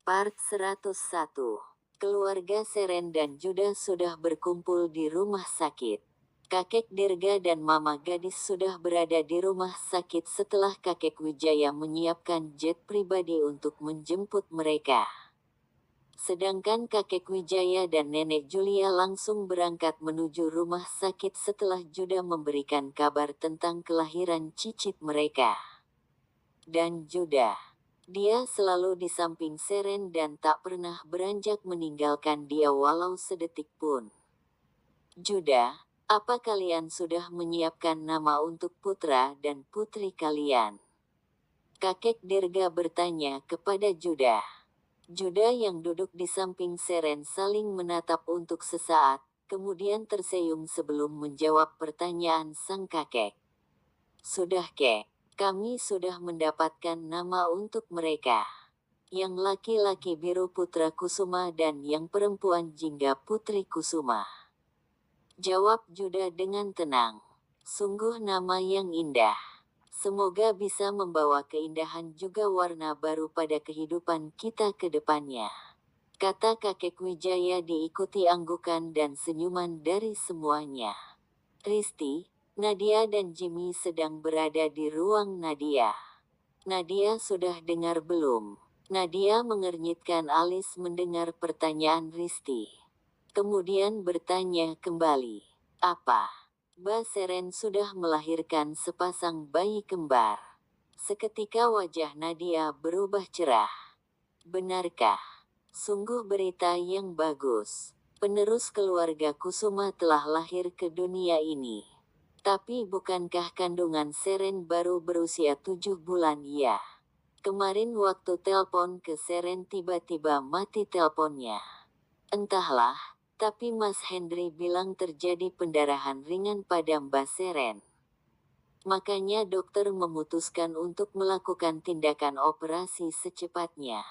Part 101. Keluarga Seren dan Judah sudah berkumpul di rumah sakit. Kakek Dirga dan mama gadis sudah berada di rumah sakit setelah kakek Wijaya menyiapkan jet pribadi untuk menjemput mereka. Sedangkan kakek Wijaya dan nenek Julia langsung berangkat menuju rumah sakit setelah Judah memberikan kabar tentang kelahiran cicit mereka. Dan Judah, dia selalu di samping Seren dan tak pernah beranjak meninggalkan dia walau sedetik pun. Judah, apa kalian sudah menyiapkan nama untuk putra dan putri kalian? Kakek Dirga bertanya kepada Judah. Judah yang duduk di samping Seren saling menatap untuk sesaat, kemudian tersenyum sebelum menjawab pertanyaan sang kakek. Sudah kek, kami sudah mendapatkan nama untuk mereka. Yang laki-laki Biru Putra Kusuma dan yang perempuan Jingga Putri Kusuma. Jawab Judah dengan tenang. Sungguh nama yang indah. Semoga bisa membawa keindahan juga warna baru pada kehidupan kita ke depannya. Kata kakek Wijaya diikuti anggukan dan senyuman dari semuanya. Risti, Nadia dan Jimmy sedang berada di ruang Nadia. Nadia sudah dengar belum? Nadia mengernyitkan alis mendengar pertanyaan Risti. Kemudian bertanya kembali. Apa? Mbak Seren sudah melahirkan sepasang bayi kembar. Seketika wajah Nadia berubah cerah. Benarkah? Sungguh berita yang bagus. Penerus keluarga Kusuma telah lahir ke dunia ini. Tapi bukankah kandungan Seren baru berusia 7 bulan ya? Kemarin waktu telepon ke Seren tiba-tiba mati teleponnya. Entahlah, tapi Mas Hendri bilang terjadi pendarahan ringan pada Mbak Seren. Makanya dokter memutuskan untuk melakukan tindakan operasi secepatnya.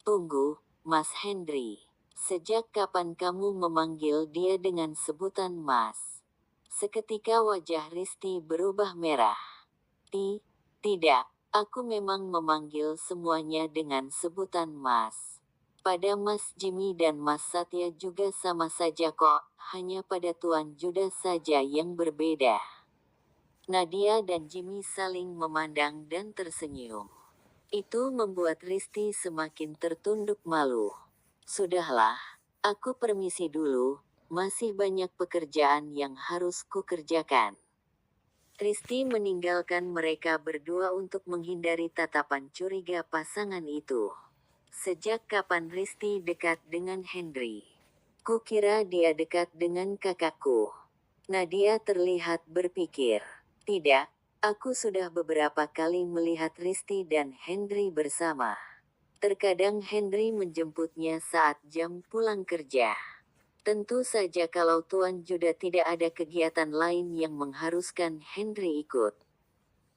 Tunggu, Mas Hendri. Sejak kapan kamu memanggil dia dengan sebutan Mas? Seketika wajah Risti berubah merah. Tidak, aku memang memanggil semuanya dengan sebutan Mas. Pada Mas Jimmy dan Mas Satya juga sama saja kok, hanya pada Tuan Judah saja yang berbeda. Nadia dan Jimmy saling memandang dan tersenyum. Itu membuat Risti semakin tertunduk malu. Sudahlah, aku permisi dulu, masih banyak pekerjaan yang harus kukerjakan. Risti meninggalkan mereka berdua untuk menghindari tatapan curiga pasangan itu. Sejak kapan Risti dekat dengan Hendri? Kukira dia dekat dengan kakakku. Nadia terlihat berpikir. Tidak, aku sudah beberapa kali melihat Risti dan Hendri bersama. Terkadang Hendri menjemputnya saat jam pulang kerja. Tentu saja kalau Tuan Judah tidak ada kegiatan lain yang mengharuskan Hendri ikut.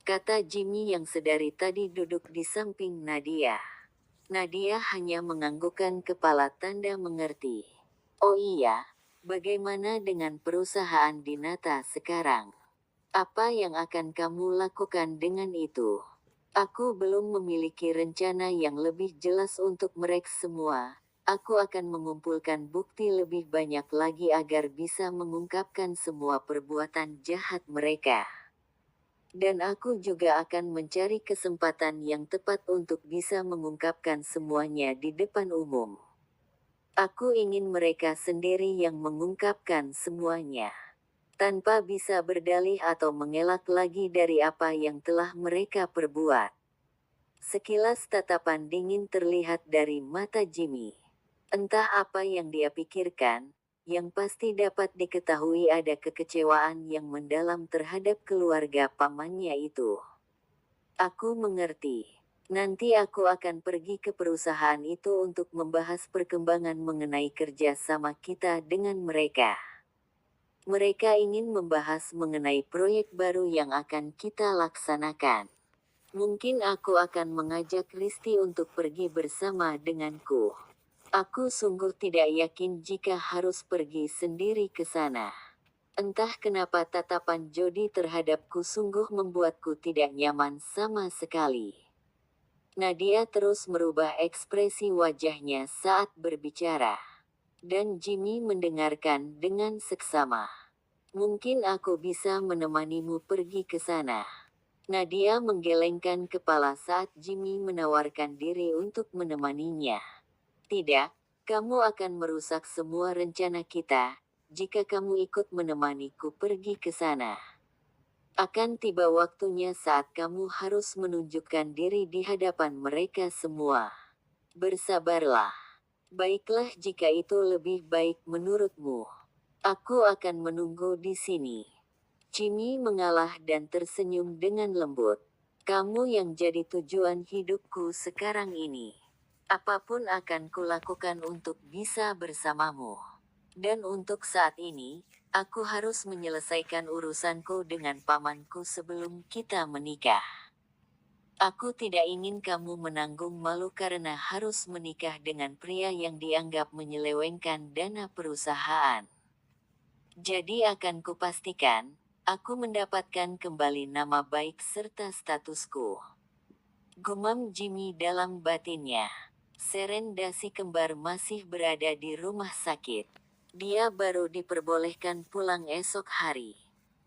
Kata Jimmy yang sedari tadi duduk di samping Nadia. Nadia hanya menganggukkan kepala tanda mengerti. Oh iya, bagaimana dengan perusahaan Dinata sekarang? Apa yang akan kamu lakukan dengan itu? Aku belum memiliki rencana yang lebih jelas untuk mereka semua. Aku akan mengumpulkan bukti lebih banyak lagi agar bisa mengungkapkan semua perbuatan jahat mereka. Dan aku juga akan mencari kesempatan yang tepat untuk bisa mengungkapkan semuanya di depan umum. Aku ingin mereka sendiri yang mengungkapkan semuanya. Tanpa bisa berdalih atau mengelak lagi dari apa yang telah mereka perbuat. Sekilas tatapan dingin terlihat dari mata Jimmy. Entah apa yang dia pikirkan, yang pasti dapat diketahui ada kekecewaan yang mendalam terhadap keluarga pamannya itu. Aku mengerti. Nanti aku akan pergi ke perusahaan itu untuk membahas perkembangan mengenai kerja sama kita dengan mereka. Mereka ingin membahas mengenai proyek baru yang akan kita laksanakan. Mungkin aku akan mengajak Risti untuk pergi bersama denganku. Aku sungguh tidak yakin jika harus pergi sendiri ke sana. Entah kenapa tatapan Jody terhadapku sungguh membuatku tidak nyaman sama sekali. Nadia terus merubah ekspresi wajahnya saat berbicara. Dan Jimmy mendengarkan dengan seksama. Mungkin aku bisa menemanimu pergi ke sana. Nadia menggelengkan kepala saat Jimmy menawarkan diri untuk menemaninya. Tidak, kamu akan merusak semua rencana kita, jika kamu ikut menemaniku pergi ke sana. Akan tiba waktunya saat kamu harus menunjukkan diri di hadapan mereka semua. Bersabarlah. Baiklah jika itu lebih baik menurutmu. Aku akan menunggu di sini. Jimmy mengalah dan tersenyum dengan lembut. Kamu yang jadi tujuan hidupku sekarang ini. Apapun akan kulakukan untuk bisa bersamamu. Dan untuk saat ini, aku harus menyelesaikan urusanku dengan pamanku sebelum kita menikah. Aku tidak ingin kamu menanggung malu karena harus menikah dengan pria yang dianggap menyelewengkan dana perusahaan. Jadi akan kupastikan, aku mendapatkan kembali nama baik serta statusku. Gumam Jimmy dalam batinnya. Seren dasi kembar masih berada di rumah sakit. Dia baru diperbolehkan pulang esok hari.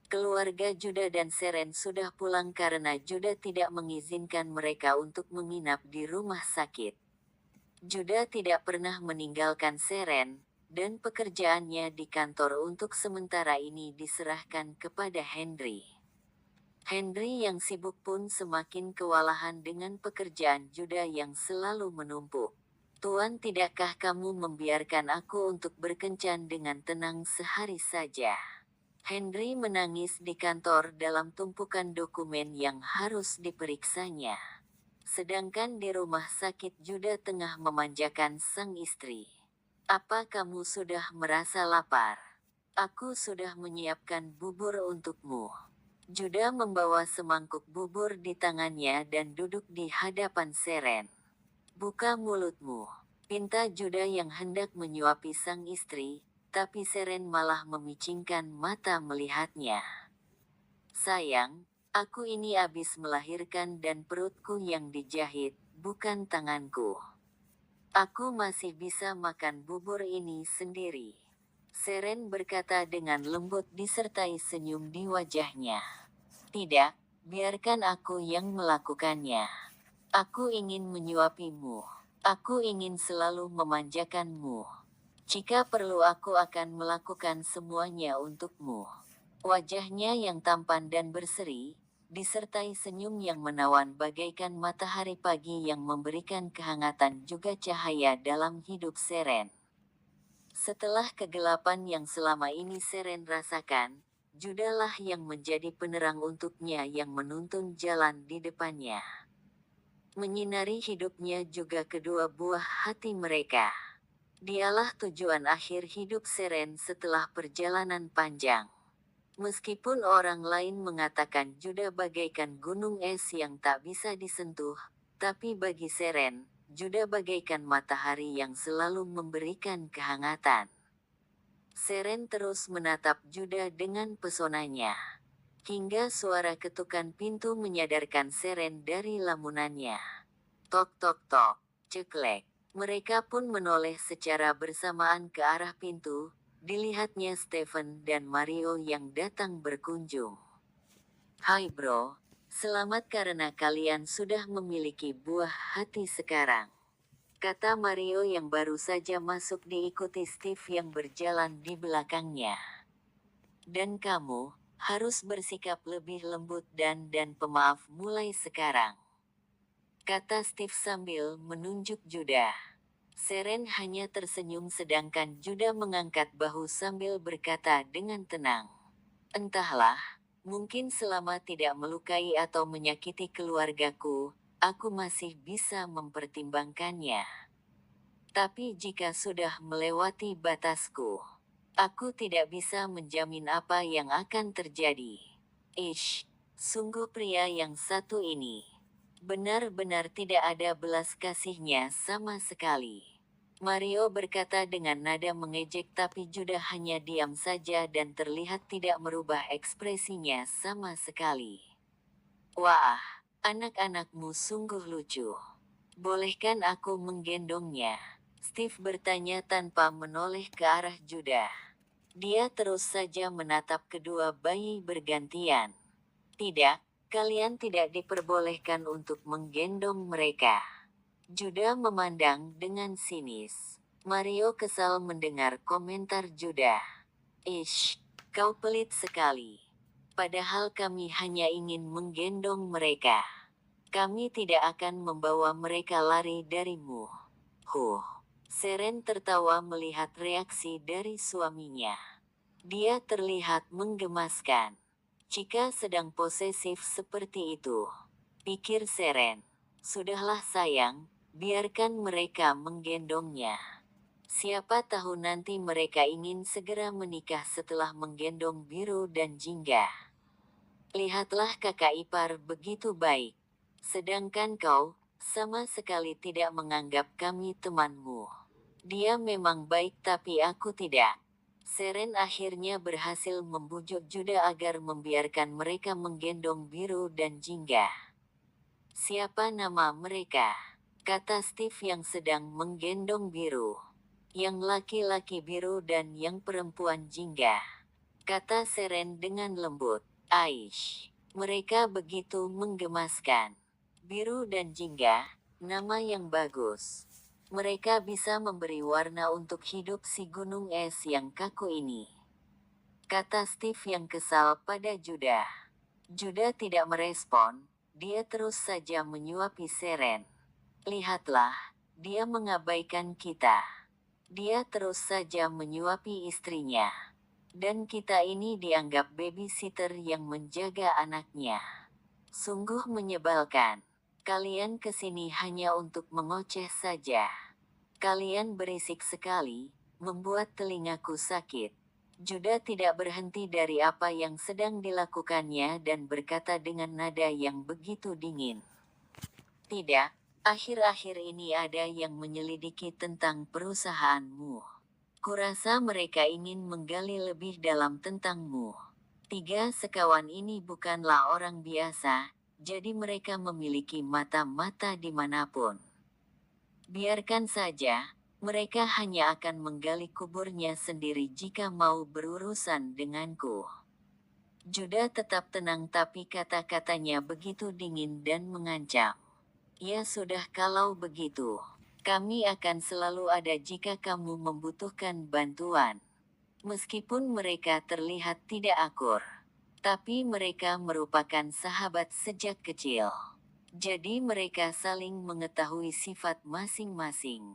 Keluarga Juda dan Seren sudah pulang karena Juda tidak mengizinkan mereka untuk menginap di rumah sakit. Juda tidak pernah meninggalkan Seren, dan pekerjaannya di kantor untuk sementara ini diserahkan kepada Henry. Henry yang sibuk pun semakin kewalahan dengan pekerjaan Juda yang selalu menumpuk. Tuan, tidakkah kamu membiarkan aku untuk berkencan dengan tenang sehari saja? Henry menangis di kantor dalam tumpukan dokumen yang harus diperiksanya. Sedangkan di rumah sakit Juda tengah memanjakan sang istri. Apa kamu sudah merasa lapar? Aku sudah menyiapkan bubur untukmu. Juda membawa semangkuk bubur di tangannya dan duduk di hadapan Seren. Buka mulutmu, pinta Juda yang hendak menyuapi sang istri, tapi Seren malah memicingkan mata melihatnya. Sayang, aku ini habis melahirkan dan perutku yang dijahit, bukan tanganku. Aku masih bisa makan bubur ini sendiri. Seren berkata dengan lembut disertai senyum di wajahnya. Tidak, biarkan aku yang melakukannya. Aku ingin menyuapimu. Aku ingin selalu memanjakanmu. Jika perlu aku akan melakukan semuanya untukmu. Wajahnya yang tampan dan berseri, disertai senyum yang menawan bagaikan matahari pagi yang memberikan kehangatan juga cahaya dalam hidup Seren. Setelah kegelapan yang selama ini Seren rasakan, Judalah yang menjadi penerang untuknya yang menuntun jalan di depannya. Menyinari hidupnya juga kedua buah hati mereka. Dialah tujuan akhir hidup Seren setelah perjalanan panjang. Meskipun orang lain mengatakan Juda bagaikan gunung es yang tak bisa disentuh, tapi bagi Seren, Juda bagaikan matahari yang selalu memberikan kehangatan. Seren terus menatap Juda dengan pesonanya. Hingga suara ketukan pintu menyadarkan Seren dari lamunannya. Tok tok tok, ceklek. Mereka pun menoleh secara bersamaan ke arah pintu, dilihatnya Stephen dan Mario yang datang berkunjung. Hai bro, selamat karena kalian sudah memiliki buah hati sekarang. Kata Mario yang baru saja masuk diikuti Steve yang berjalan di belakangnya. Dan kamu, harus bersikap lebih lembut dan pemaaf mulai sekarang. Kata Steve sambil menunjuk Juda. Seren hanya tersenyum sedangkan Juda mengangkat bahu sambil berkata dengan tenang. Entahlah, mungkin selama tidak melukai atau menyakiti keluargaku, aku masih bisa mempertimbangkannya. Tapi jika sudah melewati batasku, aku tidak bisa menjamin apa yang akan terjadi. Ish, sungguh pria yang satu ini. Benar-benar tidak ada belas kasihnya sama sekali. Mario berkata dengan nada mengejek tapi Juda hanya diam saja dan terlihat tidak merubah ekspresinya sama sekali. Wah, anak-anakmu sungguh lucu. Bolehkan aku menggendongnya? Steve bertanya tanpa menoleh ke arah Judah. Dia terus saja menatap kedua bayi bergantian. Tidak, kalian tidak diperbolehkan untuk menggendong mereka. Judah memandang dengan sinis. Mario kesal mendengar komentar Judah. Ish, kau pelit sekali. Padahal kami hanya ingin menggendong mereka. Kami tidak akan membawa mereka lari darimu. Seren tertawa melihat reaksi dari suaminya. Dia terlihat menggemaskan. Jika sedang posesif seperti itu, pikir Seren. Sudahlah sayang, biarkan mereka menggendongnya. Siapa tahu nanti mereka ingin segera menikah setelah menggendong Biru dan Jingga. Lihatlah kakak ipar begitu baik. Sedangkan kau, sama sekali tidak menganggap kami temanmu. Dia memang baik tapi aku tidak. Seren akhirnya berhasil membujuk Judah agar membiarkan mereka menggendong Biru dan Jingga. Siapa nama mereka? Kata Steve yang sedang menggendong Biru. Yang laki-laki Biru dan yang perempuan Jingga. Kata Seren dengan lembut. Aish, mereka begitu menggemaskan. Biru dan Jingga, nama yang bagus. Mereka bisa memberi warna untuk hidup si gunung es yang kaku ini. Kata Steve yang kesal pada Judah. Judah tidak merespon, dia terus saja menyuapi Seren. Lihatlah, dia mengabaikan kita. Dia terus saja menyuapi istrinya. Dan kita ini dianggap babysitter yang menjaga anaknya. Sungguh menyebalkan. Kalian kesini hanya untuk mengoceh saja. Kalian berisik sekali, membuat telingaku sakit. Judah tidak berhenti dari apa yang sedang dilakukannya dan berkata dengan nada yang begitu dingin. Tidak, akhir-akhir ini ada yang menyelidiki tentang perusahaanmu. Kurasa mereka ingin menggali lebih dalam tentangmu. 3 sekawan ini bukanlah orang biasa, jadi mereka memiliki mata-mata dimanapun. Biarkan saja, mereka hanya akan menggali kuburnya sendiri jika mau berurusan denganku. Judah tetap tenang tapi kata-katanya begitu dingin dan mengancam. Ya sudah kalau begitu. Kami akan selalu ada jika kamu membutuhkan bantuan. Meskipun mereka terlihat tidak akur, tapi mereka merupakan sahabat sejak kecil. Jadi mereka saling mengetahui sifat masing-masing.